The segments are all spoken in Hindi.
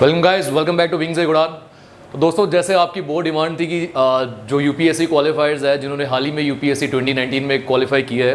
Welcome guys, welcome back to Wings Udaan. तो दोस्तों, जैसे आपकी बहुत डिमांड थी कि जो यूपीएससी क्वालिफायर्स है, जिन्होंने हाल ही में यूपीएससी 2019 में क्वालिफाई किया है,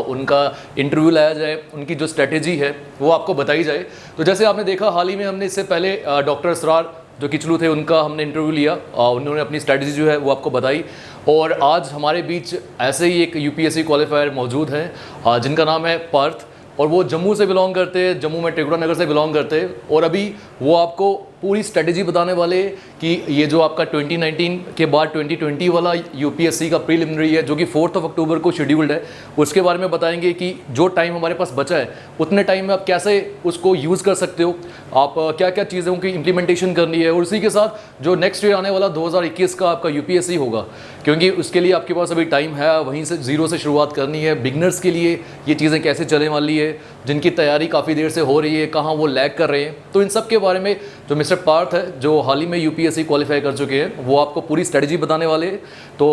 उनका इंटरव्यू लाया जाए, उनकी जो स्ट्रेटेजी है वो आपको बताई जाए। तो जैसे आपने देखा, हाल ही में हमने इससे पहले डॉक्टर असरार जो किचलू थे, उनका हमने इंटरव्यू लिया। उन्होंने अपनी स्ट्रेटजी जो है वो आपको बताई। और आज हमारे बीच ऐसे ही एक यूपीएससी क्वालिफायर मौजूद हैं जिनका नाम है पार्थ, और वो जम्मू से बिलोंग करते हैं, जम्मू में टिकरा नगर से बिलोंग करते हैं। और अभी वो आपको पूरी स्ट्रेटजी बताने वाले कि ये जो आपका 2019 के बाद 2020 वाला यूपीएससी का प्रीलिमिनरी है, जो कि 4 अक्टूबर को शेड्यूल्ड है, उसके बारे में बताएंगे कि जो टाइम हमारे पास बचा है उतने टाइम में आप कैसे उसको यूज़ कर सकते हो, आप क्या क्या चीज़ों की इम्प्लीमेंटेशन करनी है। और उसी के साथ जो नेक्स्ट ईयर आने वाला 2021 का आपका यूपीएससी होगा, क्योंकि उसके लिए आपके पास अभी टाइम है, वहीं से ज़ीरो से शुरुआत करनी है। बिगनर्स के लिए ये चीज़ें कैसे चलने वाली है, जिनकी तैयारी काफ़ी देर से हो रही है, कहाँ वो लैग कर रहे हैं, तो इन सब के बारे में जो मिस्टर पार्थ है, जो हाल ही में यूपीएससी क्वालिफाई कर चुके हैं, वो आपको पूरी स्ट्रेटजी बताने वाले हैं। तो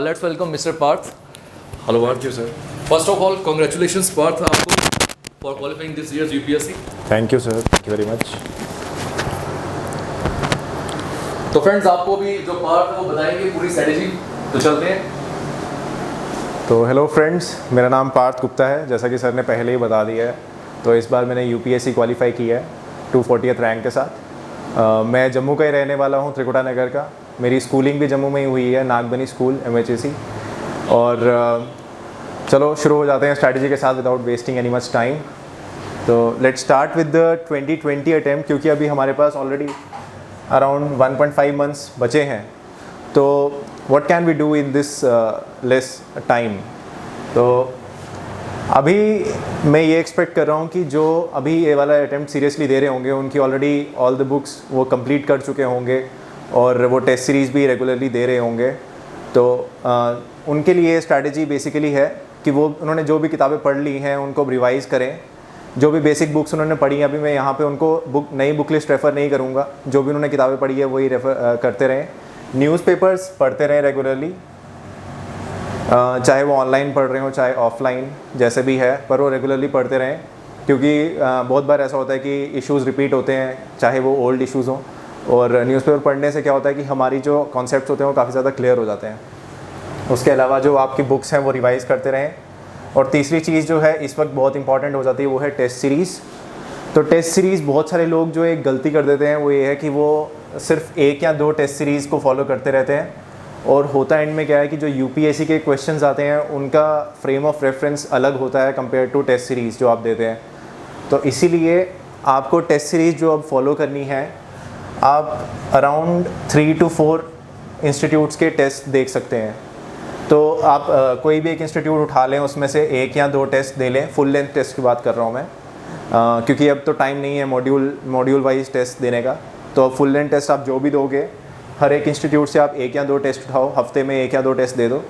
let's welcome Mister Parth. Hello Parth. Sir, first of all congratulations Parth आपको for qualifying this year's UPSC. Thank you sir, thank you very much. तो फ्रेंड्स, आपको भी जो पार्थ है वो बताएंगे पूरी स्ट्रेटजी, तो चलते हैं। तो हेलो फ्रेंड्स, मेरा नाम पार्थ गुप्ता है, जैसा कि सर ने पहले ही बता दिया है। तो इस बार मैंने यूपीएससी क्वालिफाई किया है 240th रैंक के साथ। मैं जम्मू का ही रहने वाला हूँ, त्रिकुटा नगर का। मेरी स्कूलिंग भी जम्मू में ही हुई है, नागबनी स्कूल MHAC। और चलो शुरू हो जाते हैं स्ट्रैटेजी के साथ without wasting any much time. तो let's start with the 2020 attempt, क्योंकि अभी हमारे पास ऑलरेडी अराउंड 1.5 मंथ्स बचे हैं। तो what can we do in this less time. तो अभी मैं ये एक्सपेक्ट कर रहा हूँ कि जो अभी ये वाला अटैम्प्ट सीरियसली दे रहे होंगे, उनकी ऑलरेडी ऑल द बुक्स वो कंप्लीट कर चुके होंगे और वो टेस्ट सीरीज़ भी रेगुलरली दे रहे होंगे। तो उनके लिए स्ट्रैटेजी बेसिकली है कि वो उन्होंने जो भी किताबें पढ़ ली हैं उनको रिवाइज़ करें। जो भी बेसिक बुक्स उन्होंने पढ़ी हैं, अभी मैं यहाँ पे उनको नई बुक लिस्ट रेफ़र नहीं करूँगा, जो भी उन्होंने किताबें पढ़ी है वही रेफ़र करते रहें। न्यूज़पेपर्स पढ़ते रहें रेगुलरली, चाहे वो ऑनलाइन पढ़ रहे हो चाहे ऑफलाइन, जैसे भी है, पर वो रेगुलरली पढ़ते रहें। क्योंकि बहुत बार ऐसा होता है कि इश्यूज़ रिपीट होते हैं, चाहे वो ओल्ड इश्यूज़ हों। और न्यूज़पेपर पढ़ने से क्या होता है कि हमारी जो कॉन्सेप्ट्स होते हैं वो काफ़ी ज़्यादा क्लियर हो जाते हैं। उसके अलावा जो आपकी बुक्स हैं वो रिवाइज़ करते रहें। और तीसरी चीज़ जो है इस वक्त बहुत इंपॉर्टेंट हो जाती है, वो है टेस्ट सीरीज़। तो टेस्ट सीरीज़ बहुत सारे लोग जो एक गलती कर देते हैं, वो ये है कि वो सिर्फ 1 या 2 टेस्ट सीरीज़ को फॉलो करते रहते हैं। और होता एंड में क्या है कि जो यूपीएससी के क्वेश्चंस आते हैं उनका फ्रेम ऑफ रेफरेंस अलग होता है कंपेयर टू टेस्ट सीरीज़ जो आप देते हैं। तो इसीलिए आपको टेस्ट सीरीज़ जो अब फॉलो करनी है, आप अराउंड 3 to 4 इंस्टीट्यूट्स के टेस्ट देख सकते हैं। तो आप कोई भी एक इंस्टीट्यूट उठा लें, उसमें से 1 या 2 टेस्ट दे लें। फुल लेंथ टेस्ट की बात कर रहा हूँ मैं, क्योंकि अब तो टाइम नहीं है मॉड्यूल वाइज टेस्ट देने का। तो फुल लेंथ टेस्ट आप जो भी दोगे, हर एक इंस्टीट्यूट से आप 1 या 2 टेस्ट उठाओ, हफ्ते में 1 या 2 टेस्ट दे दो।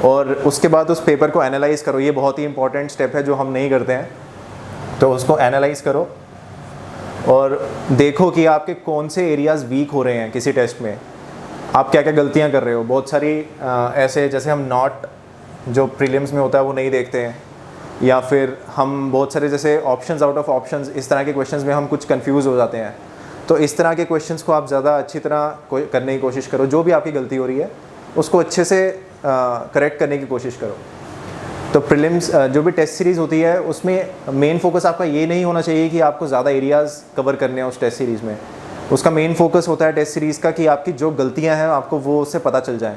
और उसके बाद उस पेपर को एनालाइज़ करो। ये बहुत ही इंपॉर्टेंट स्टेप है जो हम नहीं करते हैं। तो उसको एनालाइज़ करो और देखो कि आपके कौन से एरियाज़ वीक हो रहे हैं किसी टेस्ट में, आप क्या क्या गलतियां कर रहे हो। बहुत सारी ऐसे, जैसे हम नॉट जो प्रीलिम्स में होता है वो नहीं देखते हैं, या फिर हम बहुत सारे जैसे ऑप्शंस आउट ऑफ ऑप्शंस, इस तरह के क्वेश्चंस में हम कुछ कंफ्यूज हो जाते हैं। तो इस तरह के क्वेश्चंस को आप ज़्यादा अच्छी तरह करने की कोशिश करो। जो भी आपकी गलती हो रही है उसको अच्छे से करेक्ट करने की कोशिश करो। तो प्रीलिम्स जो भी टेस्ट सीरीज़ होती है, उसमें मेन फोकस आपका ये नहीं होना चाहिए कि आपको ज़्यादा एरियाज़ कवर करने हैं उस टेस्ट सीरीज़ में। उसका मेन फोकस होता है टेस्ट सीरीज़ का कि आपकी जो गलतियाँ हैं आपको वो उससे पता चल जाएँ।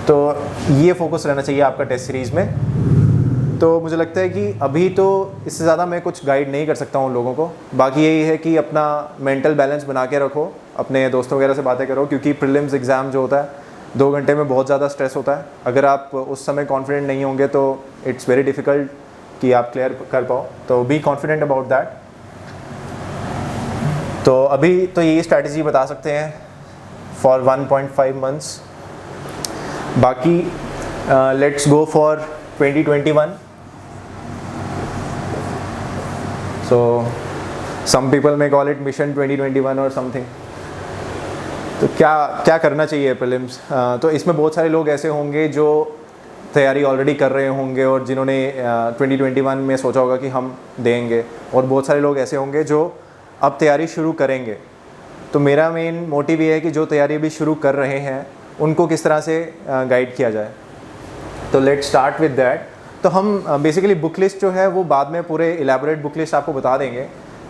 तो ये फोकस रहना चाहिए आपका टेस्ट सीरीज़ में। तो मुझे लगता है कि अभी तो इससे ज़्यादा मैं कुछ गाइड नहीं कर सकता हूँ लोगों को। बाकी यही है कि अपना मेंटल बैलेंस बना के रखो, अपने दोस्तों वगैरह से बातें करो, क्योंकि प्रीलिम्स एग्ज़ाम जो होता है 2 घंटे में बहुत ज़्यादा स्ट्रेस होता है। अगर आप उस समय कॉन्फिडेंट नहीं होंगे तो इट्स वेरी डिफ़िकल्ट कि आप क्लियर कर पाओ। तो बी कॉन्फिडेंट अबाउट दैट। तो अभी तो यही स्ट्रैटेजी बता सकते हैं फॉर 1.5 मंथ्स। बाकी let's go for 2021। So some people may call it Mission 2021 और समथिंग। तो क्या करना चाहिए प्रीलिम्स। तो इसमें बहुत सारे लोग ऐसे होंगे जो तैयारी ऑलरेडी कर रहे होंगे और जिन्होंने 2021 में सोचा होगा कि हम देंगे, और बहुत सारे लोग ऐसे होंगे जो अब तैयारी शुरू करेंगे, तो मेरा मेन मोटिव ये है कि जो तैयारी अभी शुरू कर रहे हैं उनको किस तरह से गाइड किया जाए। तो लेट्स स्टार्ट विद दैट। तो हम बेसिकली बुक लिस्ट जो है वो बाद में पूरे इलेबोरेट बुक लिस्ट आपको बता देंगे,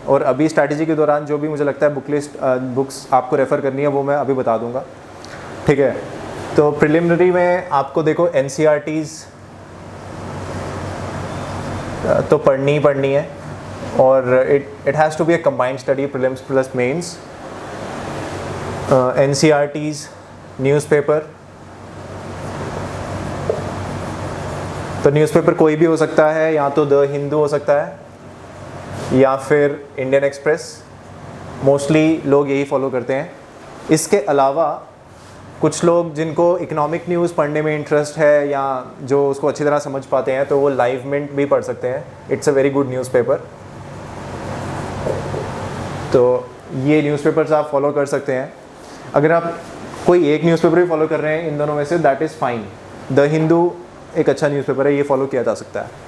और अभी स्ट्रैटेजी के दौरान जो भी मुझे लगता है बुक लिस्ट बुक्स आपको रेफ़र करनी है वो मैं अभी बता दूंगा, ठीक है। तो प्रिलिमिनरी में आपको देखो NCERTs तो पढ़नी ही पढ़नी है, और it has to be a combined study, prelims plus mains. NCERTs, newspaper, तो न्यूज़पेपर कोई भी हो सकता है, या तो द हिंदू हो सकता है या फिर इंडियन एक्सप्रेस, मोस्टली लोग यही फॉलो करते हैं। इसके अलावा कुछ लोग जिनको इकोनॉमिक न्यूज़ पढ़ने में इंटरेस्ट है या जो उसको अच्छी तरह समझ पाते हैं, तो वो लाइव मिंट भी पढ़ सकते हैं। It's a very good newspaper. तो ये न्यूज़पेपर्स आप फॉलो कर सकते हैं। अगर आप कोई एक न्यूज़पेपर भी फॉलो कर रहे हैं इन दोनों में से, that is fine. The Hindu एक अच्छा न्यूज़पेपर है, ये फॉलो किया जा सकता है।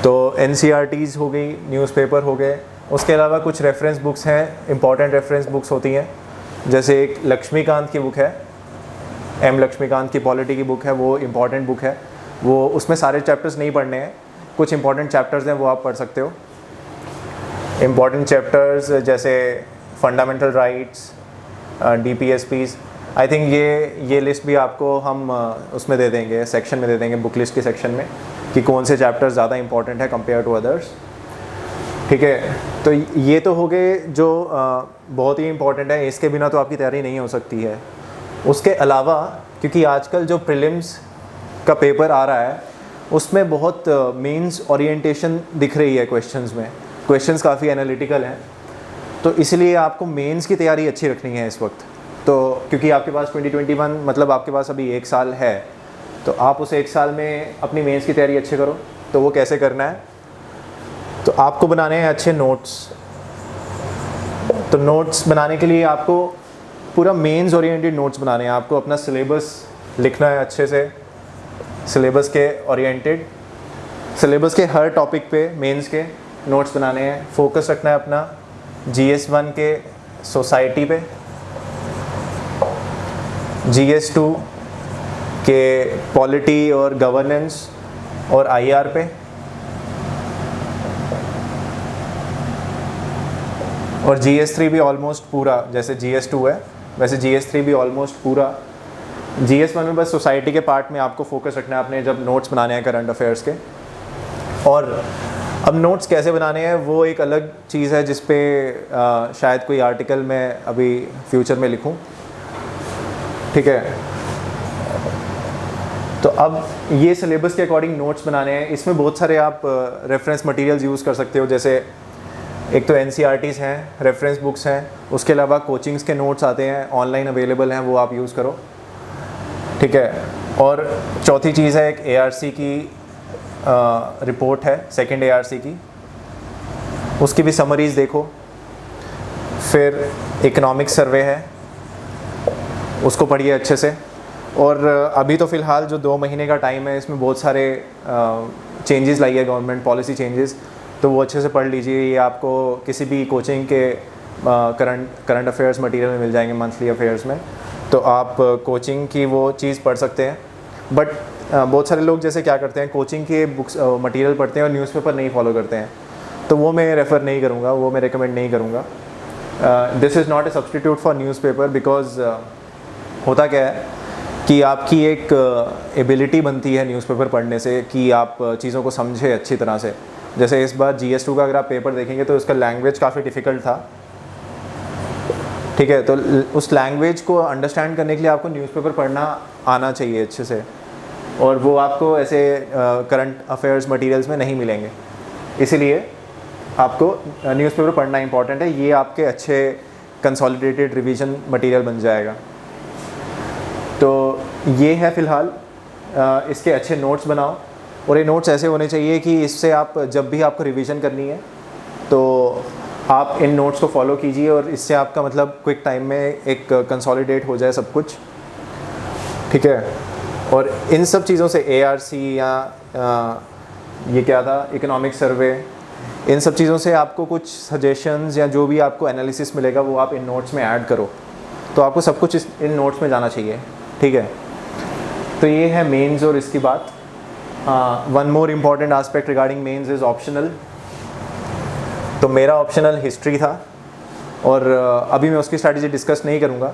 तो NCERTs हो गई, न्यूज़पेपर हो गए। उसके अलावा कुछ रेफरेंस बुक्स हैं, इंपॉर्टेंट रेफरेंस बुक्स होती हैं, जैसे एक लक्ष्मीकांत की बुक है, M लक्ष्मीकांत की पॉलिटी की बुक है, वो इम्पॉर्टेंट बुक है। वो उसमें सारे चैप्टर्स नहीं पढ़ने हैं, कुछ इंपॉर्टेंट चैप्टर्स हैं वो आप पढ़ सकते हो। इम्पॉर्टेंट चैप्टर्स जैसे fundamental rights, DPSPs, I think ये लिस्ट भी आपको हम उसमें दे देंगे, सेक्शन में दे देंगे, बुक लिस्ट के सेक्शन में, कि कौन से चैप्टर्स ज़्यादा इंपॉर्टेंट है कंपेयर टू अदर्स, ठीक है। तो ये तो हो गए जो बहुत ही इंपॉर्टेंट है, इसके बिना तो आपकी तैयारी नहीं हो सकती है। उसके अलावा क्योंकि आजकल जो प्रीलिम्स का पेपर आ रहा है उसमें बहुत मेंस ओरिएंटेशन दिख रही है क्वेश्चंस में, क्वेश्चंस काफ़ी एनालिटिकल हैं, तो इसलिए आपको मेंस की तैयारी अच्छी रखनी है इस वक्त। तो क्योंकि आपके पास 2021 मतलब आपके पास अभी 1 साल है, तो आप उस 1 साल में अपनी मेंस की तैयारी अच्छे करो। तो वो कैसे करना है, तो आपको बनाने हैं अच्छे नोट्स। तो नोट्स बनाने के लिए आपको पूरा मेंस ओरिएंटेड नोट्स बनाने हैं, आपको अपना सिलेबस लिखना है अच्छे से, सिलेबस के ओरिएंटेड, सिलेबस के हर टॉपिक पे मेंस के नोट्स बनाने हैं। फोकस रखना है अपना GS1 के सोसाइटी पे, GS2 के पॉलिटी और गवर्नेंस और IR पे, और GS3 भी ऑलमोस्ट पूरा, जैसे GS2 है वैसे GS3 भी ऑलमोस्ट पूरा। GS1 में बस सोसाइटी के पार्ट में आपको फोकस रखना है अपने जब नोट्स बनाने हैं करंट अफेयर्स के। और अब नोट्स कैसे बनाने हैं वो एक अलग चीज़ है जिस पे शायद कोई आर्टिकल मैं अभी फ्यूचर में लिखूं, ठीक है। तो अब ये सिलेबस के अकॉर्डिंग नोट्स बनाने हैं, इसमें बहुत सारे आप रेफरेंस मटेरियल्स यूज़ कर सकते हो, जैसे एक तो NCERTs हैं, रेफरेंस बुक्स हैं, उसके अलावा कोचिंग्स के नोट्स आते हैं, ऑनलाइन अवेलेबल हैं, वो आप यूज़ करो, ठीक है। और चौथी चीज़ है एक ARC की रिपोर्ट है, सेकंड ARC की, उसकी भी समरीज़ देखो। फिर इकोनॉमिक सर्वे है, उसको पढ़िए अच्छे से। और अभी तो फ़िलहाल जो 2 महीने का टाइम है इसमें बहुत सारे चेंजेस लाई है गवर्नमेंट, पॉलिसी चेंजेस, तो वो अच्छे से पढ़ लीजिए। ये आपको किसी भी कोचिंग के करंट अफेयर्स मटेरियल में मिल जाएंगे, मंथली अफेयर्स में, तो आप कोचिंग की वो चीज़ पढ़ सकते हैं। बट बहुत सारे लोग जैसे क्या करते हैं, कोचिंग के बुक्स मटेरियल पढ़ते हैं और न्यूज़पेपर नहीं फॉलो करते हैं, तो वो मैं रेफ़र नहीं करूँगा, वो मैं रिकमेंड नहीं करूँगा। This is not a substitute for newspaper, because होता क्या है कि आपकी एक एबिलिटी बनती है न्यूज़पेपर पढ़ने से कि आप चीज़ों को समझे अच्छी तरह से। जैसे इस बार GS2 का अगर आप पेपर देखेंगे तो उसका लैंग्वेज काफ़ी डिफ़िकल्ट था, ठीक है। तो उस लैंग्वेज को अंडरस्टैंड करने के लिए आपको न्यूज़पेपर पढ़ना आना चाहिए अच्छे से, और वो आपको ऐसे करंट अफेयर्स मटेरियल्स में नहीं मिलेंगे, इसीलिए आपको न्यूज़पेपर पढ़ना इंपॉर्टेंट है। ये आपके अच्छे कंसोलिडेटेड रिवीजन मटेरियल बन जाएगा। तो ये है फ़िलहाल, इसके अच्छे नोट्स बनाओ, और ये नोट्स ऐसे होने चाहिए कि इससे आप जब भी आपको रिवीजन करनी है तो आप इन नोट्स को फॉलो कीजिए, और इससे आपका मतलब क्विक टाइम में एक कंसोलिडेट हो जाए सब कुछ, ठीक है। और इन सब चीज़ों से ARC या ये क्या था, इकोनॉमिक सर्वे, इन सब चीज़ों से आपको कुछ सजेशंस या जो भी आपको एनालिसिस मिलेगा वो आप इन नोट्स में ऐड करो, तो आपको सब कुछ इन नोट्स में जाना चाहिए, ठीक है। तो ये है मेंस और इसकी बात। One more important aspect regarding mains is optional. तो मेरा ऑप्शनल हिस्ट्री था और अभी मैं उसकी स्ट्रैटेजी डिस्कस नहीं करूँगा।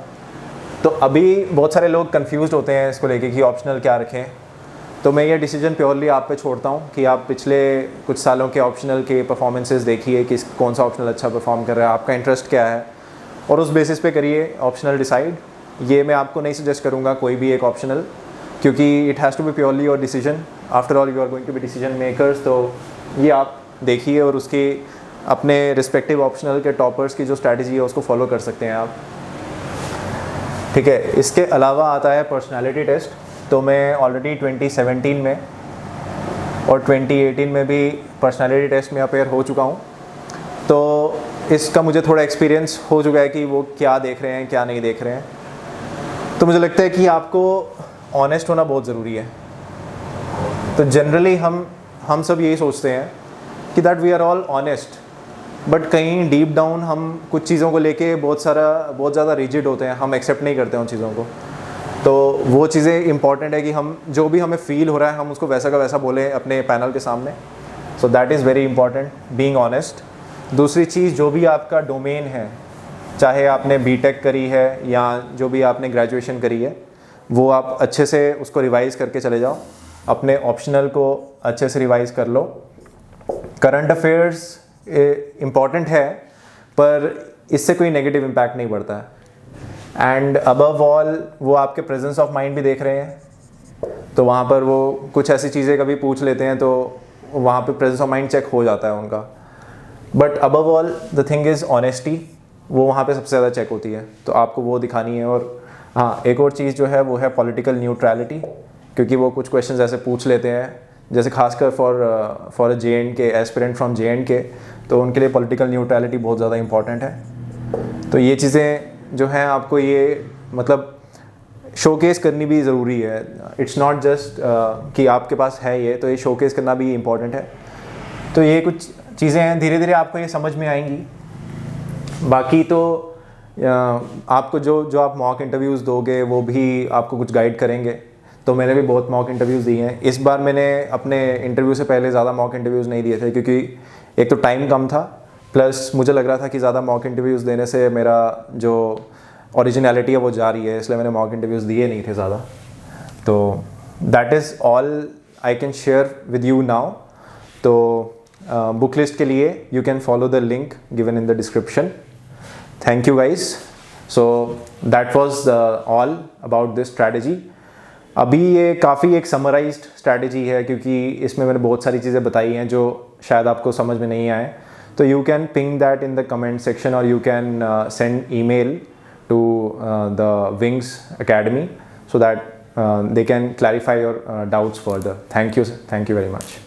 तो अभी बहुत सारे लोग कंफ्यूज्ड होते हैं इसको लेके कि ऑप्शनल क्या रखें, तो मैं ये डिसीजन प्योरली आप पे छोड़ता हूँ कि आप पिछले कुछ सालों के ऑप्शनल के परफॉर्मेंसेस देखिए कि कौन सा ऑप्शनल अच्छा परफॉर्म कर रहा है, आपका इंटरेस्ट क्या है, और उस बेसिस पे करिए ऑप्शनल डिसाइड। ये मैं आपको नहीं सजेस्ट करूँगा कोई भी एक ऑप्शनल, क्योंकि it has to be purely your decision. After all you are going to be decision makers. तो ये आप देखिए और उसके अपने रिस्पेक्टिव ऑप्शनल के टॉपर्स की जो स्ट्रैटेजी है उसको फॉलो कर सकते हैं आप, ठीक है। इसके अलावा आता है पर्सनालिटी टेस्ट। तो मैं ऑलरेडी 2017 में और 2018 में भी पर्सनालिटी टेस्ट में अपेयर हो चुका हूँ, तो इसका मुझे थोड़ा एक्सपीरियंस हो चुका है कि वो क्या देख रहे हैं क्या नहीं देख रहे हैं। तो मुझे लगता है कि आपको ऑनेस्ट होना बहुत ज़रूरी है। तो जनरली हम सब यही सोचते हैं कि that we are all honest, but कहीं डीप डाउन हम कुछ चीज़ों को लेके बहुत ज़्यादा रिजिड होते हैं, हम एक्सेप्ट नहीं करते उन चीज़ों को। तो वो चीज़ें इंपॉर्टेंट है कि हम जो भी हमें फील हो रहा है हम उसको वैसा का वैसा बोलें अपने पैनल के सामने। So that is very important, being honest. दूसरी चीज़, जो भी आपका डोमेन है, चाहे आपने बीटेक करी है या जो भी आपने ग्रेजुएशन करी है, वो आप अच्छे से उसको रिवाइज़ करके चले जाओ, अपने ऑप्शनल को अच्छे से रिवाइज़ कर लो। करंट अफेयर्स इम्पॉर्टेंट है पर इससे कोई नेगेटिव इम्पैक्ट नहीं पड़ता है। एंड अबव ऑल वो आपके प्रेजेंस ऑफ माइंड भी देख रहे हैं, तो वहाँ पर वो कुछ ऐसी चीज़ें कभी पूछ लेते हैं तो वहाँ पे प्रेजेंस ऑफ माइंड चेक हो जाता है उनका। But above all the thing is honesty, वो वहाँ पे सबसे ज़्यादा चेक होती है, तो आपको वो दिखानी है। और हाँ, एक और चीज़ जो है वो है पॉलिटिकल न्यूट्रलिटी, क्योंकि वो कुछ क्वेश्चंस ऐसे पूछ लेते हैं जैसे खासकर for a JNK aspirant from JNK, तो उनके लिए पॉलिटिकल न्यूट्रलिटी बहुत ज़्यादा इंपॉर्टेंट है। तो ये चीज़ें जो हैं आपको ये मतलब शोकेस करनी भी ज़रूरी है। इट्स नॉट जस्ट कि आपके पास है ये, तो ये शोकेस करना भी इम्पॉर्टेंट है। तो ये कुछ चीज़ें हैं, धीरे धीरे आपको ये समझ में आएंगी। बाकी तो आपको जो आप मॉक इंटरव्यूज़ दोगे वो भी आपको कुछ गाइड करेंगे। तो मैंने भी बहुत मॉक इंटरव्यूज़ दिए हैं। इस बार मैंने अपने इंटरव्यू से पहले ज़्यादा मॉक इंटरव्यूज़ नहीं दिए थे, क्योंकि एक तो टाइम कम था, प्लस मुझे लग रहा था कि ज़्यादा मॉक इंटरव्यूज़ देने से मेरा जो ओरिजिनलिटी है वो जा रही है, इसलिए मैंने मॉक इंटरव्यूज़ दिए नहीं थे ज़्यादा। तो that is all I can share with you now. तो बुक लिस्ट के लिए you can follow the link given in the description. Thank you guys. So that was all about this strategy. अभी ये काफ़ी एक समराइज्ड स्ट्रैटेजी है, क्योंकि इसमें मैंने बहुत सारी चीज़ें बताई हैं जो शायद आपको समझ में नहीं आए। तो you can ping that in the comment section और you can send email to the Wings Academy so that they can clarify your doubts further. Thank you very much.